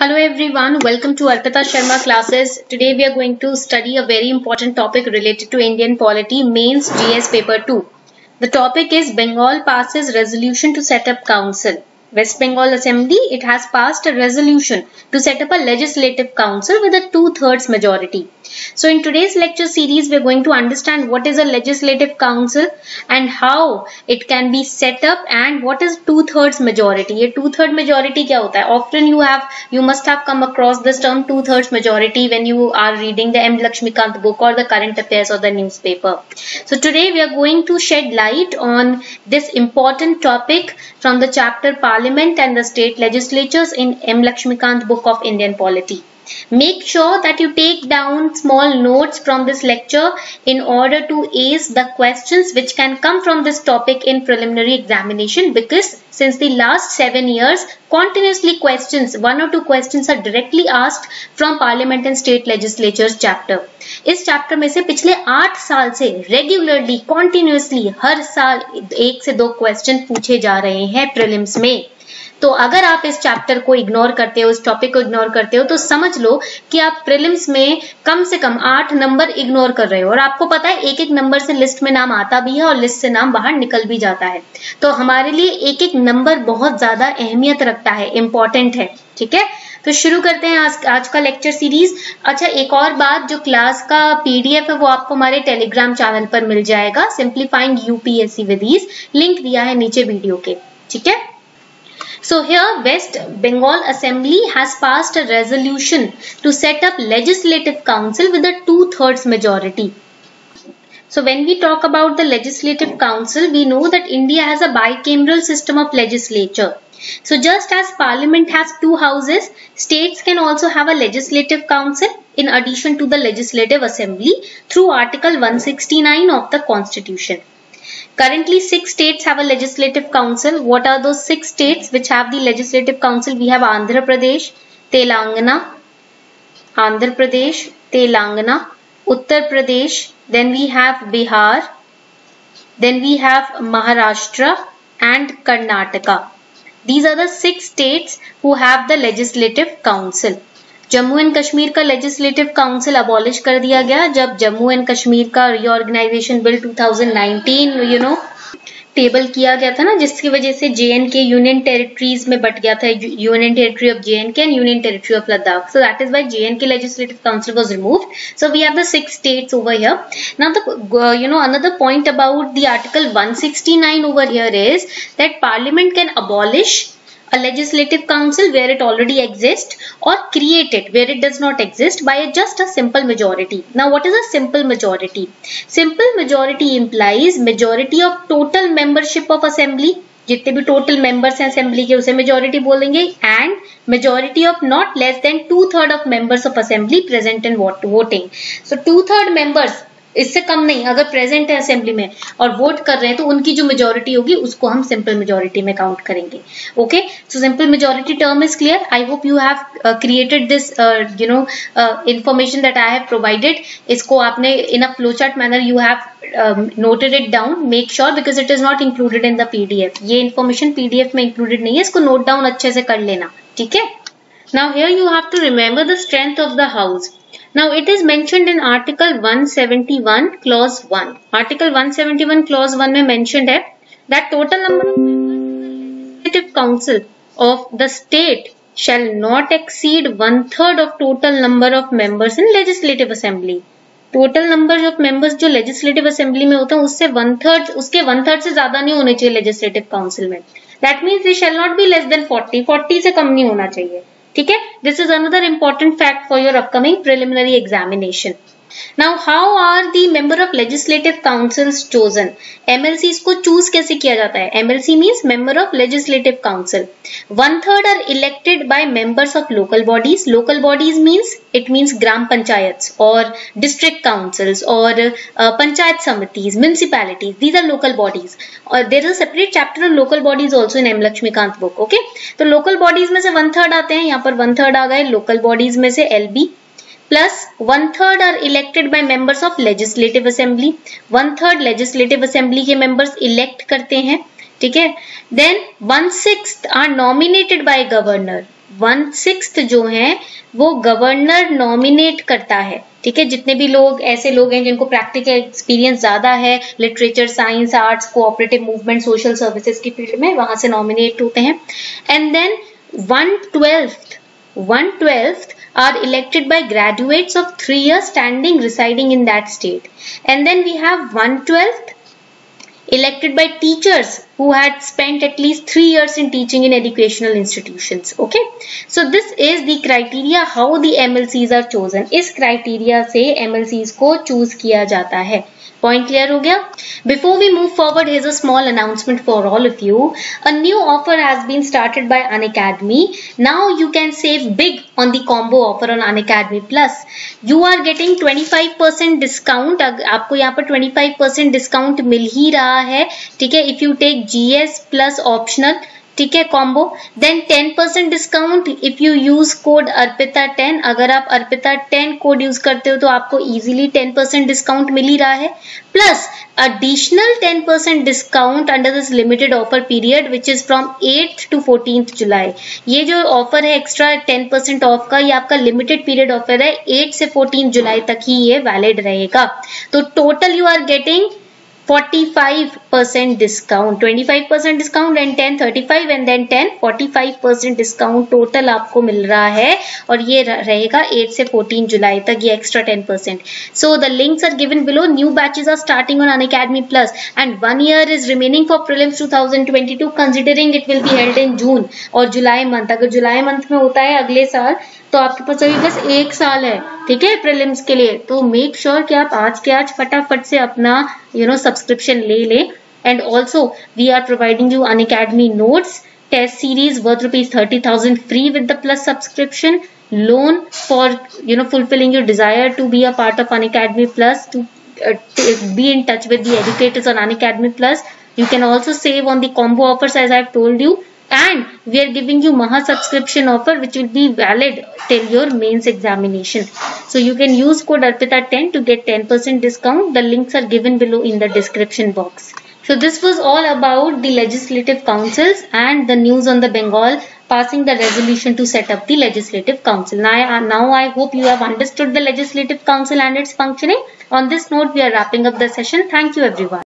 Hello everyone, welcome to Arpita Sharma classes. Today we are going to study a very important topic related to Indian polity, Mains GS paper 2. The topic is Bengal passes resolution to set up council. West Bengal Assembly, it has passed a resolution to set up a legislative council with a 2/3 majority. So in today's lecture series, we are going to understand what is a legislative council and how it can be set up and what is 2/3 majority. ये 2/3 majority क्या होता है? Often you must have come across this term 2/3 majority when you are reading the M. Lakshmikant book or the current affairs or the newspaper. So today we are going to shed light on this important topic from the chapter Parliament and the State Legislatures in M. Lakshmikant book of Indian Polity. Make sure that you take down small notes from this lecture in order to ace the questions which can come from this topic in preliminary examination, because since the last 7 years continuously questions, 1 or 2 questions are directly asked from Parliament and State Legislatures chapter. इस chapter में से पिछले 8 साल से regularly continuously हर साल 1 से 2 question पूछे जा रहे हैं प्रीलिम्स में. तो अगर आप इस चैप्टर को इग्नोर करते हो, इस टॉपिक को इग्नोर करते हो, तो समझ लो कि आप प्रीलिम्स में कम से कम 8 नंबर इग्नोर कर रहे हो. और आपको पता है एक एक नंबर से लिस्ट में नाम आता भी है और लिस्ट से नाम बाहर निकल भी जाता है. तो हमारे लिए एक एक नंबर बहुत ज्यादा अहमियत रखता है, इंपॉर्टेंट है. ठीक है, तो शुरू करते हैं आज का लेक्चर सीरीज. अच्छा, एक और बात, जो क्लास का पीडीएफ है वो आपको हमारे टेलीग्राम चैनल पर मिल जाएगा. Simplifying UPSC with ease, link दिया है नीचे वीडियो के. ठीक है. So here West Bengal Assembly has passed a resolution to set up legislative council with a 2/3 majority. So when we talk about the legislative council, we know that India has a bicameral system of legislature. So just as Parliament has 2 houses, states can also have a legislative council in addition to the legislative assembly through Article 169 of the Constitution. Currently 6 states have a legislative council. What are those 6 states which have the legislative council? We have Andhra Pradesh, Telangana, Uttar Pradesh, then we have Bihar, then we have Maharashtra and Karnataka. These are the 6 states who have the legislative council. Jammu and Kashmir का legislative council abolish कर दिया गया जब Jammu and Kashmir का reorganisation bill 2019 table किया गया था ना, जिसकी वजह से जेएनके यूनियन टेरिटरीज में बट गया था. Union territory of JNK and union territory of Ladakh. So that is why JNK legislative council was removed. So we have the 6 states over here. Now the another point about the article 169 over here is that Parliament can abolish a legislative council where it already exists or create it where it does not exist by just a simple majority. Now what is a simple majority? Simple majority implies majority of total membership of assembly. जितने भी total members हैं assembly के उसे majority बोलेंगे. And majority of not less than 2/3 of members of assembly present in voting. So 2/3 members, इससे कम नहीं, अगर present है असेंबली में और वोट कर रहे हैं तो उनकी जो मेजोरिटी होगी उसको हम सिंपल मेजोरिटी में काउंट करेंगे. Okay, so simple majority term is clear. I hope you have created this information that I have provided. इसको आपने in a flow chart manner you have noted it down. Make sure because it is not included in the PDF. ये information PDF में included नहीं है, इसको note down अच्छे से कर लेना. ठीक है. Now here you have to remember the strength of the house. Now it is mentioned in Article 171 Clause 1. Article 171 Clause 1 में mentioned है that total number of legislative council of the state shall not exceed 1/3 of total number of members in legislative assembly. Total number of members जो legislative assembly में होता है उससे 1/3, उसके 1/3 से ज्यादा नहीं होने चाहिए legislative council में. That means they shall not be less than 40 से कम नहीं होना चाहिए. ठीक है. This is another important fact for your upcoming preliminary examination. Now how are the member of legislative councils chosen? MLC को चूज कैसे किया जाता है? MLC means member of legislative council. 1/3 are elected by members of local bodies. Local bodies means it means gram panchayat और district councils और panchayat samitis, municipalities. These are local bodies. और there is a separate chapter on local bodies also in M Laxmikanth book. Okay, तो local bodies में से 1/3 आते हैं. यहाँ पर 1/3 आ गए लोकल बॉडीज में से LB. Plus 1/3 are elected by members of legislative assembly. 1/3 legislative assembly के मेंबर्स इलेक्ट करते हैं. ठीक है. Then 1/6 are nominated by governor. 1/6 जो है वो गवर्नर नॉमिनेट करता है, ठीक है। जितने भी लोग ऐसे लोग हैं जिनको प्रैक्टिकल एक्सपीरियंस ज्यादा है literature, science, arts, cooperative movement, social services की फील्ड में, वहां से नॉमिनेट होते हैं। And then 1/12 are elected by graduates of 3 years standing residing in that state. And then we have 1/12 elected by teachers who had spent at least 3 years in teaching in educational institutions. Okay, so this is the criteria how the MLCs are chosen. इस criteria से MLCs को choose किया जाता है। Point clear हो गया? Before we move forward, here's a small announcement for all of you. A new offer has been started by Unacademy. Now you can save big on the combo offer on Unacademy Plus. You are getting 25% discount. आपको यहाँ पर 25% discount मिल ही रहा है, ठीक है। If you take GS plus optional, ठीक है, combo, then 10% discount if you use code Arpita 10। अगर आप अर्पिता 10 कोड यूज करते हो तो आपको इजीली 10% डिस्काउंट मिल ही रहा है, plus additional 10% discount under this limited offer period which is from 8th to 14th जुलाई। ये जो ऑफर है एक्स्ट्रा 10% ऑफ का, ये आपका लिमिटेड पीरियड ऑफर है, 8 से 14 जुलाई तक ही ये वैलिड रहेगा। तो total you are getting 45% discount, 25% discount and 10 35 and then 10 45% discount total आपको मिल रहा है, और ये रहेगा 8 से 14 जुलाई तक, ये extra 10%। So the links are given below. New batches are starting on Unacademy plus and 1 year is remaining for prelims 2022 considering it will be held in June और जुलाई मंथ। अगर जुलाई मंथ में होता है अगले साल तो आपके पास अभी बस 1 साल है, ठीक है, प्रीलिम्स के लिए। तो मेक श्योर कि आप आज के आज फटाफट से अपना सब्सक्रिप्शन ले लें। And also we are providing you Unacademy notes test series worth ₹30,000 free with the plus subscription, loan for fulfilling your desire to be a part of Unacademy Plus, to be in touch with the educators on Unacademy Plus. You can also save on the combo offers as I've told you, and we are giving you Maha subscription offer which will be valid till your mains examination. So you can use code ARPITA10 to get 10% discount. The links are given below in the description box. So this was all about the legislative councils and the news on the Bengal passing the resolution to set up the legislative council. Now I hope you have understood the legislative council and its functioning. On this note, we are wrapping up the session. Thank you everyone.